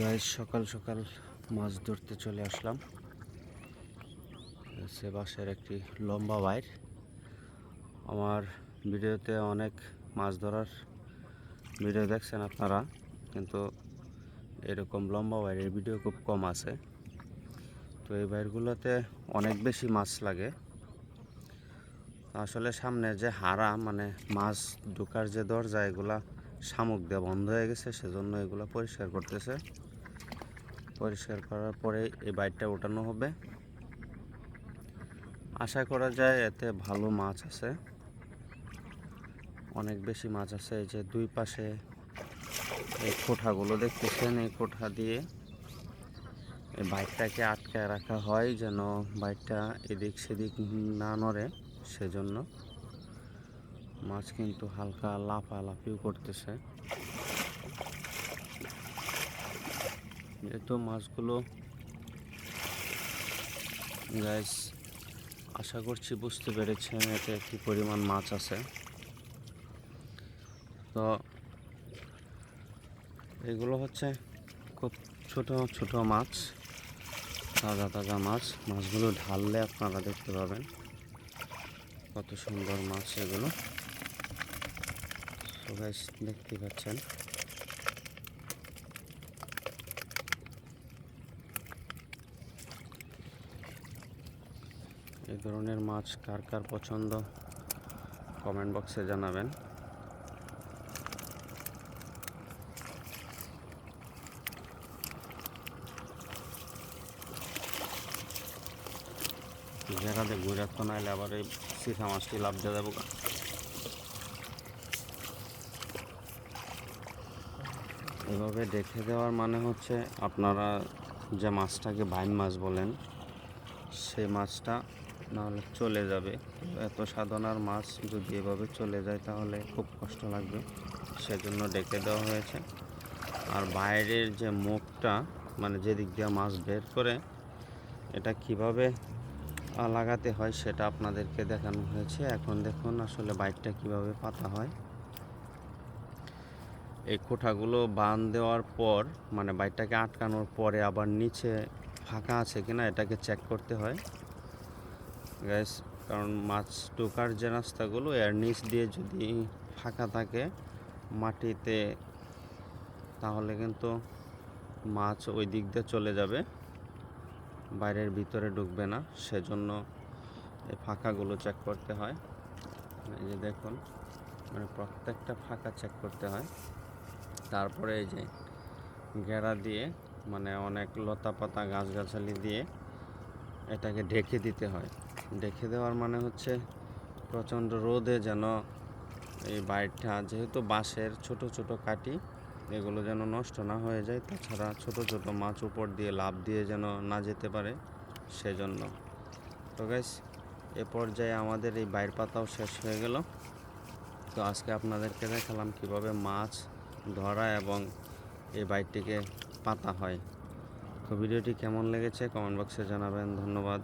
Guys সকাল সকাল মাছ ধরতে চলে আসলাম। সে বাঁশের একটি লম্বা বাইর। আমার ভিডিওতে অনেক মাছ ধরার ভিডিও দেখছেন আপনারা, কিন্তু এরকম লম্বা বাইরের ভিডিও খুব কম আছে। তো এই বাইরগুলোতে অনেক বেশি মাছ লাগে। আসলে সামনে যে হারা মানে মাছ ঢোকার যে দরজা, এগুলা শামুক দিয়ে বন্ধ হয়ে গেছে, সেজন্য এগুলো পরিষ্কার করতেছে। পরিষ্কার করার পরে এই বাইরটা ওঠানো হবে। আশা করা যায় এতে ভালো মাছ আছে, অনেক বেশি মাছ আছে। এই যে দুই পাশে এই কোঠাগুলো দেখতেছেন, এই কোঠা দিয়ে এই বাইরটাকে আটকায় রাখা হয় যেন বাইরটা এদিক সেদিক না নড়ে। সেজন্য মাছ কিন্তু হালকা লাফালাফিও করতেছে। যেহেতু মাছগুলো গাইস আশা করছি বুঝতে পেরেছেন এতে কি পরিমাণ মাছ আছে। তো এগুলো হচ্ছে খুব ছোট ছোট মাছ, তাজা তাজা মাছ। মাছগুলো ঢাললে আপনারা দেখতে পাবেন কত সুন্দর মাছ এগুলো। তো গাইস দেখতে পাচ্ছেন এই ধরনের মাছ কার কার পছন্দ কমেন্ট বক্সে জানাবেন। যেখানে ঘুরে তো নাইলে আবার এই শিখা মাছটি লাভ দিয়ে যাবো। এভাবে রেখে দেওয়ার মানে হচ্ছে আপনারা যে মাছটাকে বাইন মাছ বলেন, সেই মাছটা নাহলে চলে যাবে। এত সাধনার মাছ যদি এভাবে চলে যায় তাহলে খুব কষ্ট লাগবে, সেজন্য ডেকে দেওয়া হয়েছে। আর বাইরের যে মুখটা মানে যেদিক দিয়ে মাছ বের করে, এটা কিভাবে লাগাতে হয় সেটা আপনাদেরকে দেখানো হয়েছে। এখন দেখুন আসলে বাইরটা কিভাবে পাতা হয়। এই কোঠাগুলো বাঁধ দেওয়ার পর মানে বাইরটাকে আটকানোর পরে আবার নিচে ফাঁকা আছে কিনা এটাকে চেক করতে হয় গাইস। কারণ মাছ ঢোকার যে রাস্তাগুলো এর নিচ দিয়ে যদি ফাঁকা থাকে মাটিতে, তাহলে কিন্তু মাছ ওই দিক দিয়ে চলে যাবে, বাইরের ভিতরে ঢুকবে না। সেজন্য এই ফাঁকাগুলো চেক করতে হয়। এই যে দেখুন মানে প্রত্যেকটা ফাঁকা চেক করতে হয়। তারপরে এই যে ঘেরা দিয়ে মানে অনেক লতা পাতা গাছগাছালি দিয়ে এটাকে ঢেকে দিতে হয়। ঢেকে দেওয়ার মানে হচ্ছে প্রচণ্ড রোদে যেন এই বাইরটা, যেহেতু বাঁশের ছোট ছোট কাঠি, এগুলো যেন নষ্ট না হয়ে যায়। তাছাড়া ছোট ছোট মাছ উপর দিয়ে লাফ দিয়ে যেন না যেতে পারে, সেজন্য। তো গাইস এ পর্যায়ে আমাদের এই বাইর পাতাও শেষ হয়ে গেল। তো আজকে আপনাদেরকে দেখালাম কিভাবে মাছ ধরা এবং এই বাইরটিকে পাতা হয়। তো ভিডিওটি কেমন লেগেছে কমেন্ট বক্সে জানাবেন। ধন্যবাদ।